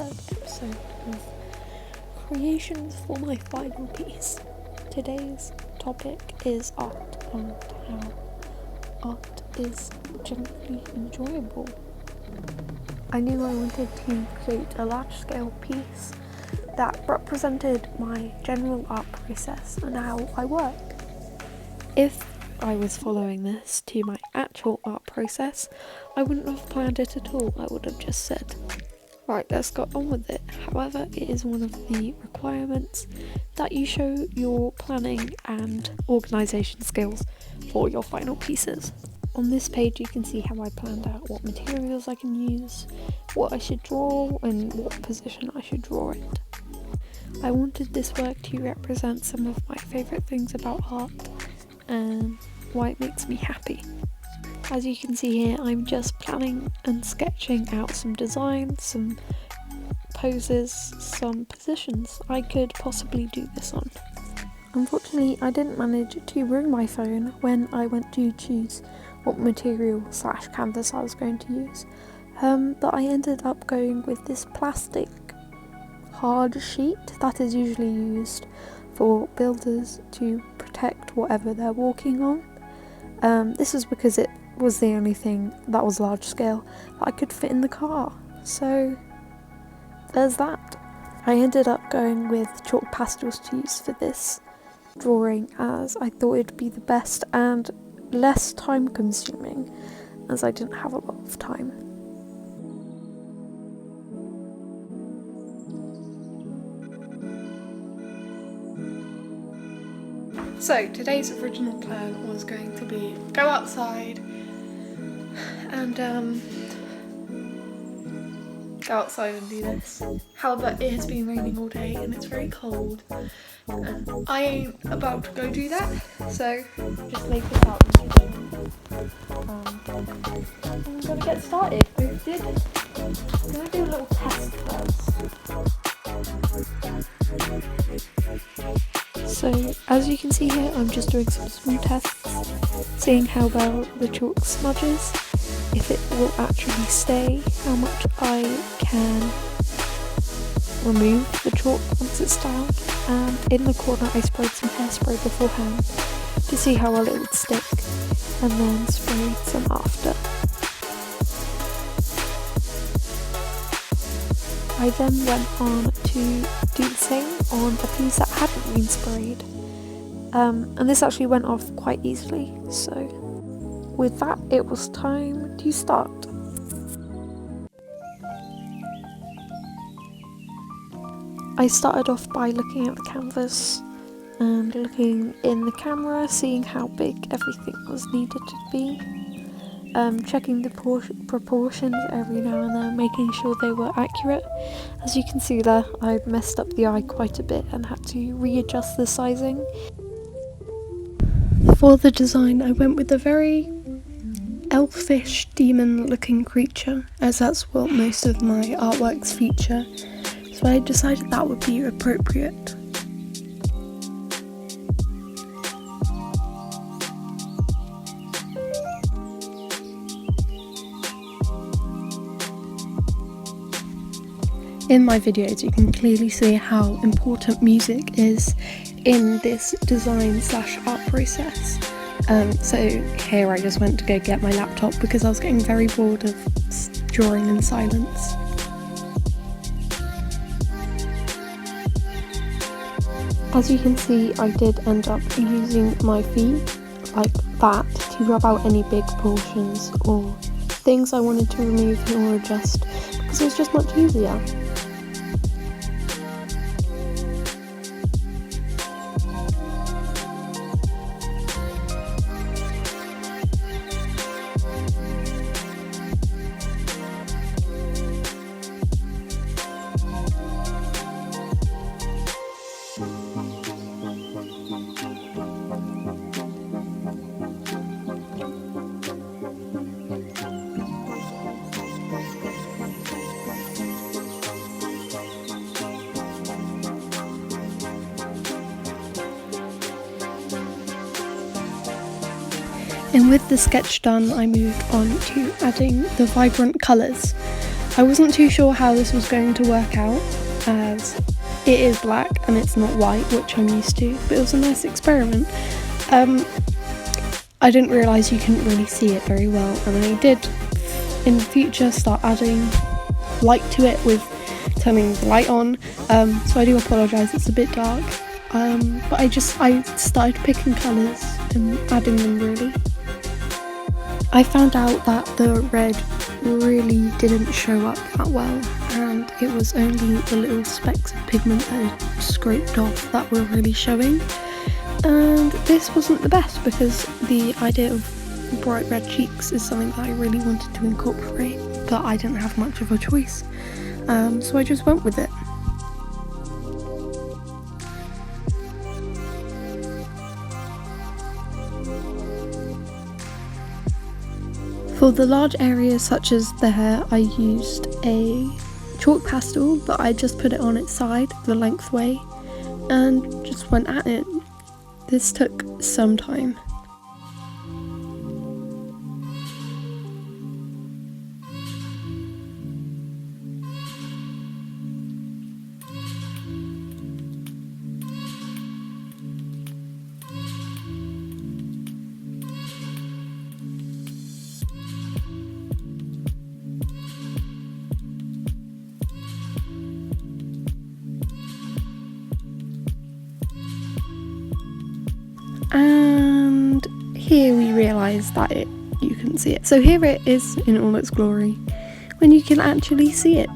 third episode of Creations for my final piece. Today's topic is art and how art is generally enjoyable. I knew I wanted to create a large-scale piece that represented my general art process and how I work. If I was following this to my actual art process, I wouldn't have planned it at all. I would have just said, right, let's get on with it. However, it is one of the requirements that you show your planning and organisation skills for your final pieces. On this page you can see how I planned out what materials I can use, what I should draw and what position I should draw it. I wanted this work to represent some of my favourite things about art and why it makes me happy. As you can see here, I'm just planning and sketching out some designs, some poses, some positions I could possibly do this on. Unfortunately, I didn't manage to bring my phone when I went to choose what material / canvas I was going to use, but I ended up going with this plastic hard sheet that is usually used for builders to protect whatever they're walking on. This was because it was the only thing that was large scale that I could fit in the car, so there's that. I ended up going with chalk pastels to use for this drawing as I thought it'd be the best and less time consuming as I didn't have a lot of time. So today's original plan was going to be go outside and do this. However, it has been raining all day and it's very cold and I ain't about to go do that, so just leave this out I'm gonna get started. I'm gonna do a little test first. So as you can see here, I'm just doing some small tests, seeing how well the chalk smudges, if it will actually stay, how much I can remove the chalk once it's down, and in the corner I sprayed some hairspray beforehand to see how well it would stick, and then sprayed some after. I then went on to do the same on a piece that hadn't been sprayed, and this actually went off quite easily, so with that it was time to start. I started off by looking at the canvas and looking in the camera, seeing how big everything was needed to be. Checking the proportions every now and then, making sure they were accurate. As you can see there, I messed up the eye quite a bit and had to readjust the sizing. For the design, I went with a very elfish demon looking creature, as that's what most of my artworks feature, so I decided that would be appropriate. In my videos you can clearly see how important music is in this design / art process. So here I just went to go get my laptop because I was getting very bored of drawing in silence. As you can see, I did end up using my feet like that to rub out any big portions or things I wanted to remove or adjust because it was just much easier. And with the sketch done, I moved on to adding the vibrant colours. I wasn't too sure how this was going to work out, as it is black and it's not white, which I'm used to, but it was a nice experiment. I didn't realise you couldn't really see it very well, and I did in the future start adding light to it with turning the light on, so I do apologise, it's a bit dark, but I started picking colours and adding them really. I found out that the red really didn't show up that well, and it was only the little specks of pigment that I scraped off that were really showing, and this wasn't the best because the idea of bright red cheeks is something that I really wanted to incorporate, but I didn't have much of a choice, so I just went with it. For the large areas such as the hair, I used a chalk pastel, but I just put it on its side the length way and just went at it. This took some time. And here we realise that you can see it. So here it is in all its glory, when you can actually see it.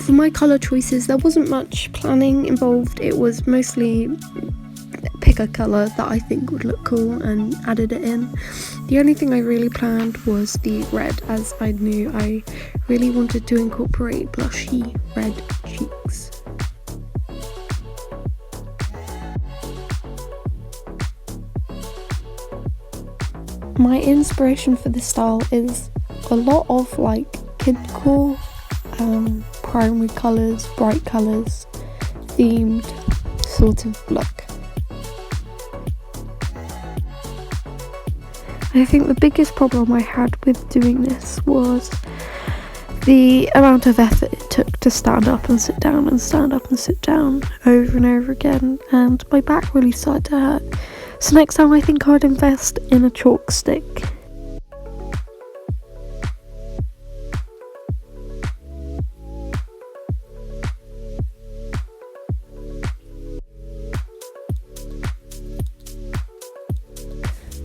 For my colour choices, there wasn't much planning involved. It was mostly pick a colour that I think would look cool and added it in. The only thing I really planned was the red, as I knew I really wanted to incorporate blushy red cheeks. My inspiration for this style is a lot of like kidcore, primary colours, bright colours, themed sort of look. I think the biggest problem I had with doing this was the amount of effort it took to stand up and sit down and stand up and sit down over and over again, and my back really started to hurt. So next time I think I'd invest in a chalk stick.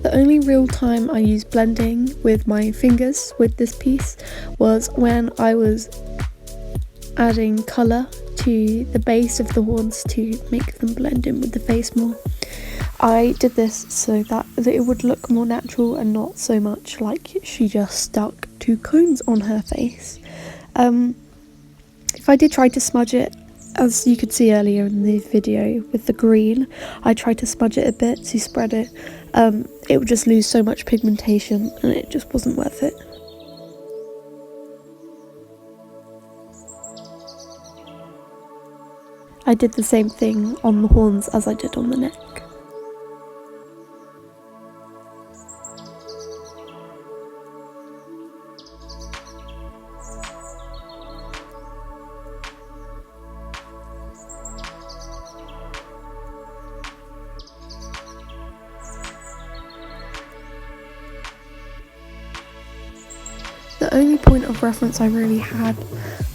The only real time I used blending with my fingers with this piece was when I was adding colour to the base of the horns to make them blend in with the face more. I did this so that it would look more natural and not so much like she just stuck two cones on her face. If I did try to smudge it, as you could see earlier in the video with the green, I tried to smudge it a bit to spread it. It would just lose so much pigmentation and it just wasn't worth it. I did the same thing on the horns as I did on the neck. The only point of reference I really had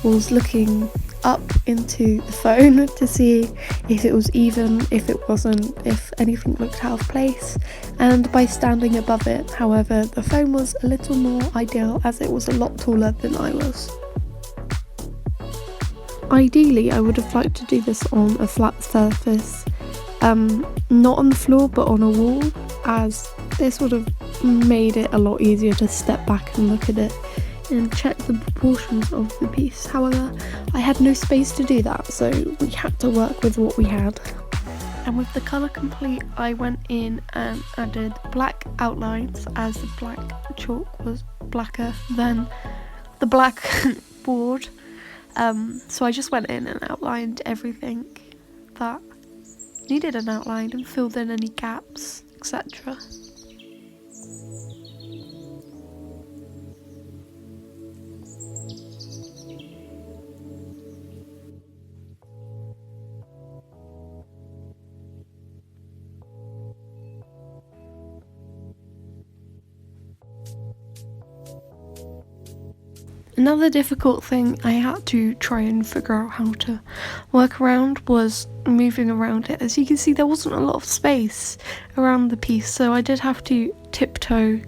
was looking up into the phone to see if it was even, if it wasn't, if anything looked out of place, and by standing above it. However, the phone was a little more ideal as it was a lot taller than I was. Ideally, I would have liked to do this on a flat surface, not on the floor but on a wall, as this would have made it a lot easier to step back and look at it and check the proportions of the piece. However, I had no space to do that, so we had to work with what we had. And with the colour complete, I went in and added black outlines, as the black chalk was blacker than the black board. So I just went in and outlined everything that needed an outline and filled in any gaps, etc. Another difficult thing I had to try and figure out how to work around was moving around it. As you can see, there wasn't a lot of space around the piece, so I did have to tiptoe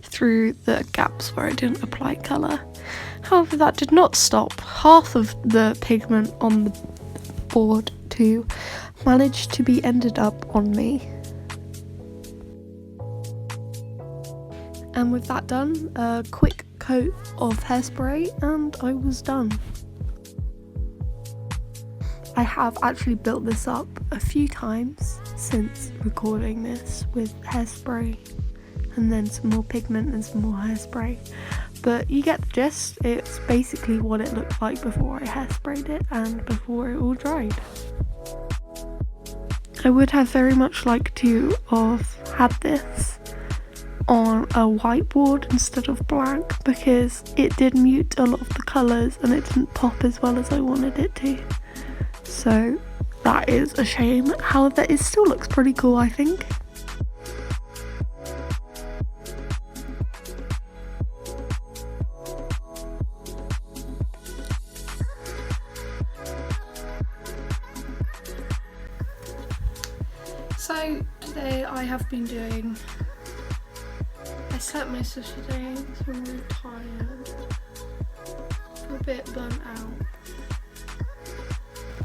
through the gaps where I didn't apply colour. However, that did not stop half of the pigment on the board to manage to be ended up on me. And with that done, a quick coat of hairspray and I was done. I have actually built this up a few times since recording this with hairspray and then some more pigment and some more hairspray, but you get the gist. It's basically what it looked like before I hairsprayed it and before it all dried. I would have very much liked to have had this on a whiteboard instead of black, because it did mute a lot of the colours and it didn't pop as well as I wanted it to. So that is a shame. However, it still looks pretty cool, I think. So today I have been doing, I slept most of today, so I'm really tired. I'm a bit burnt out.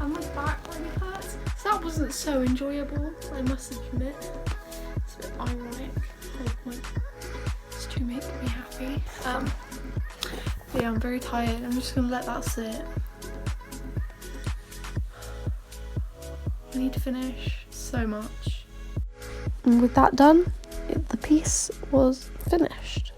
And my back really hurts. So that wasn't so enjoyable, I must admit. It's a bit ironic. The whole point is to make me happy. But yeah, I'm very tired. I'm just gonna let that sit. I need to finish so much. And with that done, the piece was finished.